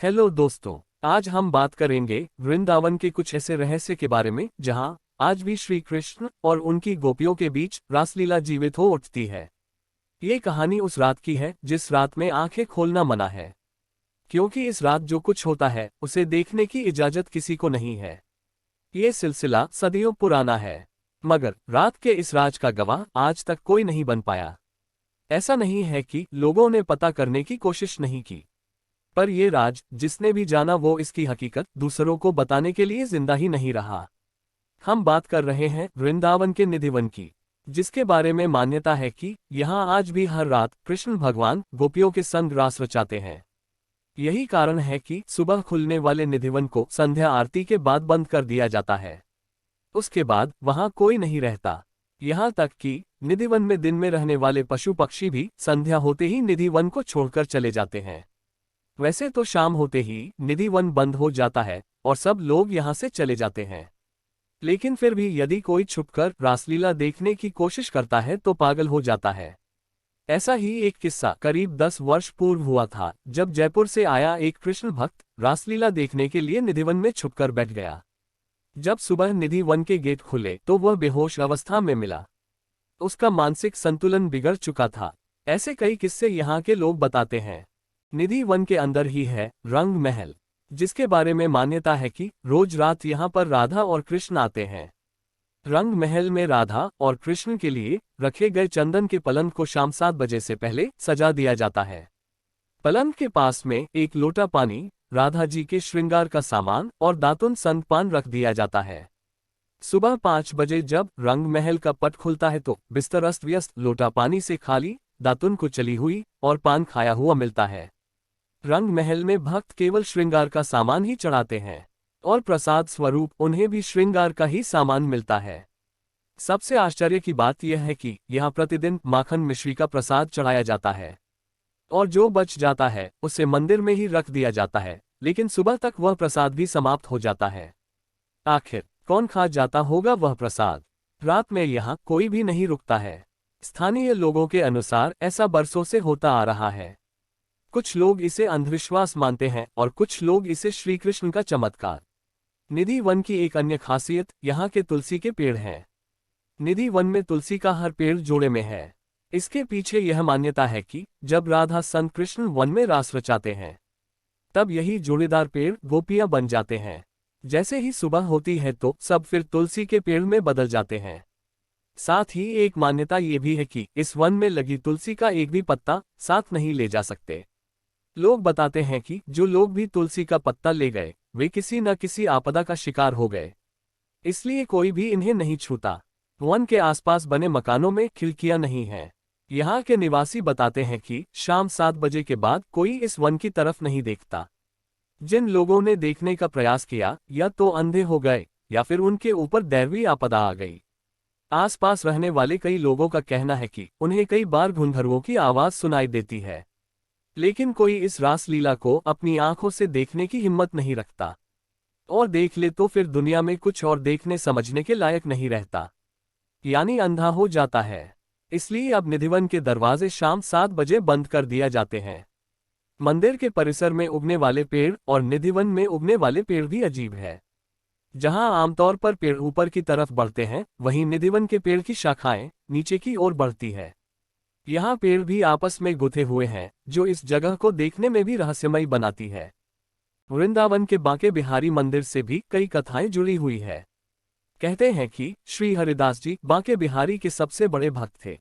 Hello दोस्तों। आज हम बात करेंगे वृंदावन के कुछ ऐसे रहस्य के बारे में जहां आज भी श्री कृष्ण और उनकी गोपियों के बीच रासलीला जीवित हो उठती है। ये कहानी उस रात की है जिस रात में आंखें खोलना मना है, क्योंकि इस रात जो कुछ होता है उसे देखने की इजाजत किसी को नहीं है। ये सिलसिला सदियों पुराना है, मगर रात के इस राज का गवाह आज तक कोई नहीं बन पाया। ऐसा नहीं है कि लोगों ने पता करने की कोशिश नहीं की, पर यह राज जिसने भी जाना वो इसकी हकीकत दूसरों को बताने के लिए जिंदा ही नहीं रहा। हम बात कर रहे हैं वृंदावन के निधिवन की, जिसके बारे में मान्यता है कि यहाँ आज भी हर रात कृष्ण भगवान गोपियों के संग रास रचाते हैं। यही कारण है कि सुबह खुलने वाले निधिवन को संध्या आरती के बाद बंद कर दिया जाता है। उसके बाद वहां कोई नहीं रहता। यहाँ तक कि निधिवन में दिन में रहने वाले पशु पक्षी भी संध्या होते ही निधिवन को छोड़कर चले जाते हैं। वैसे तो शाम होते ही निधिवन बंद हो जाता है और सब लोग यहाँ से चले जाते हैं, लेकिन फिर भी यदि कोई छुपकर रासलीला देखने की कोशिश करता है तो पागल हो जाता है। ऐसा ही एक किस्सा करीब 10 वर्ष पूर्व हुआ था, जब जयपुर से आया एक कृष्ण भक्त रासलीला देखने के लिए निधिवन में छुपकर बैठ गया। जब सुबह निधिवन के गेट खुले तो वह बेहोश अवस्था में मिला। उसका मानसिक संतुलन बिगड़ चुका था। ऐसे कई किस्से यहाँ के लोग बताते हैं। निधिवन के अंदर ही है रंग महल, जिसके बारे में मान्यता है कि रोज रात यहाँ पर राधा और कृष्ण आते हैं। रंग महल में राधा और कृष्ण के लिए रखे गए चंदन के पलंग को शाम 7 बजे से पहले सजा दिया जाता है। पलंग के पास में एक लोटा पानी, राधा जी के श्रृंगार का सामान और दातुन संग पान रख दिया जाता है। सुबह 5 बजे जब रंग महल का पट खुलता है तो बिस्तर अस्त व्यस्त, लोटा पानी से खाली, दातुन को चली हुई और पान खाया हुआ मिलता है। रंग महल में भक्त केवल श्रृंगार का सामान ही चढ़ाते हैं और प्रसाद स्वरूप उन्हें भी श्रृंगार का ही सामान मिलता है। सबसे आश्चर्य की बात यह है कि यहाँ प्रतिदिन माखन मिश्री का प्रसाद चढ़ाया जाता है और जो बच जाता है उसे मंदिर में ही रख दिया जाता है, लेकिन सुबह तक वह प्रसाद भी समाप्त हो जाता है। आखिर कौन खा जाता होगा वह प्रसाद? रात में यहाँ कोई भी नहीं रुकता है। स्थानीय लोगों के अनुसार ऐसा बरसों से होता आ रहा है। कुछ लोग इसे अंधविश्वास मानते हैं और कुछ लोग इसे श्री कृष्ण का चमत्कार। निधि वन की एक अन्य खासियत यहाँ के तुलसी के पेड़ हैं। निधि वन में तुलसी का हर पेड़ जोड़े में है। इसके पीछे यह मान्यता है कि जब राधा संत कृष्ण वन में रास रचाते हैं तब यही जोड़ीदार पेड़ गोपियां बन जाते हैं। जैसे ही सुबह होती है तो सब फिर तुलसी के पेड़ में बदल जाते हैं। साथ ही एक मान्यता ये भी है कि इस वन में लगी तुलसी का एक भी पत्ता साथ नहीं ले जा सकते। लोग बताते हैं कि जो लोग भी तुलसी का पत्ता ले गए वे किसी न किसी आपदा का शिकार हो गए, इसलिए कोई भी इन्हें नहीं छूता। वन के आसपास बने मकानों में खिड़कियां नहीं हैं। यहाँ के निवासी बताते हैं कि शाम 7 बजे के बाद कोई इस वन की तरफ नहीं देखता। जिन लोगों ने देखने का प्रयास किया या तो अंधे हो गए या फिर उनके ऊपर दैवीय आपदा आ गई। आसपास रहने वाले कई लोगों का कहना है कि उन्हें कई बार घुंघरुओं की आवाज सुनाई देती है, लेकिन कोई इस रासलीला को अपनी आंखों से देखने की हिम्मत नहीं रखता, और देख ले तो फिर दुनिया में कुछ और देखने समझने के लायक नहीं रहता, यानी अंधा हो जाता है। इसलिए अब निधिवन के दरवाजे शाम 7 बजे बंद कर दिया जाते हैं। मंदिर के परिसर में उगने वाले पेड़ और निधिवन में उगने वाले पेड़ भी अजीब है। जहां आमतौर पर पेड़ ऊपर की तरफ बढ़ते हैं, वहीं निधिवन के पेड़ की शाखाएं नीचे की ओर बढ़ती है। यहाँ पेड़ भी आपस में गुथे हुए हैं, जो इस जगह को देखने में भी रहस्यमयी बनाती है। वृंदावन के बांके बिहारी मंदिर से भी कई कथाएं जुड़ी हुई है। कहते हैं कि श्री हरिदास जी बांके बिहारी के सबसे बड़े भक्त थे,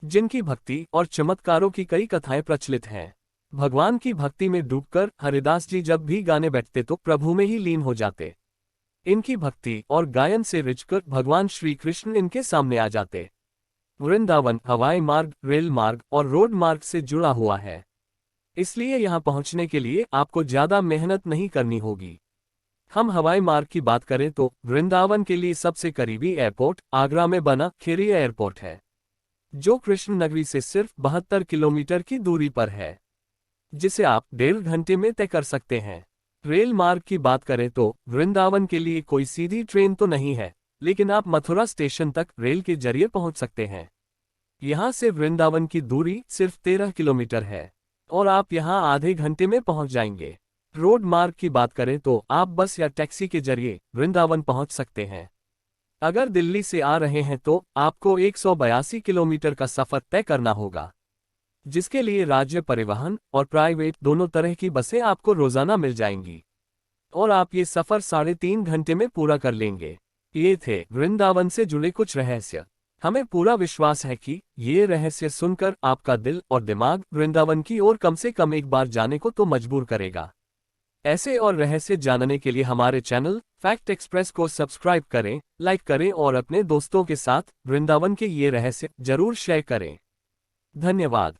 जिनकी भक्ति और चमत्कारों की कई कथाएं प्रचलित हैं। भगवान की भक्ति में डूबकर हरिदास जी जब भी गाने बैठते तो प्रभु में ही लीन हो जाते। इनकी भक्ति और गायन से रिझकर भगवान श्री कृष्ण इनके सामने आ जाते। वृंदावन हवाई मार्ग, रेल मार्ग और रोड मार्ग से जुड़ा हुआ है, इसलिए यहाँ पहुँचने के लिए आपको ज्यादा मेहनत नहीं करनी होगी। हम हवाई मार्ग की बात करें तो वृंदावन के लिए सबसे करीबी एयरपोर्ट आगरा में बना खेरिया एयरपोर्ट है, जो कृष्ण नगरी से सिर्फ 72 किलोमीटर की दूरी पर है, जिसे आप 1.5 घंटे में तय कर सकते हैं। रेल मार्ग की बात करें तो वृंदावन के लिए कोई सीधी ट्रेन तो नहीं है, लेकिन आप मथुरा स्टेशन तक रेल के जरिए पहुंच सकते हैं। यहाँ से वृंदावन की दूरी सिर्फ 13 किलोमीटर है और आप यहाँ आधे घंटे में पहुंच जाएंगे। रोड मार्ग की बात करें तो आप बस या टैक्सी के जरिए वृंदावन पहुंच सकते हैं। अगर दिल्ली से आ रहे हैं तो आपको 182 किलोमीटर का सफर तय करना होगा, जिसके लिए राज्य परिवहन और प्राइवेट दोनों तरह की बसें आपको रोजाना मिल जाएंगी और आप ये सफर 3.5 घंटे में पूरा कर लेंगे। ये थे वृंदावन से जुड़े कुछ रहस्य। हमें पूरा विश्वास है कि ये रहस्य सुनकर आपका दिल और दिमाग वृंदावन की ओर कम से कम एक बार जाने को तो मजबूर करेगा। ऐसे और रहस्य जानने के लिए हमारे चैनल फैक्ट एक्सप्रेस को सब्सक्राइब करें, लाइक करें और अपने दोस्तों के साथ वृंदावन के ये रहस्य जरूर शेयर करें। धन्यवाद।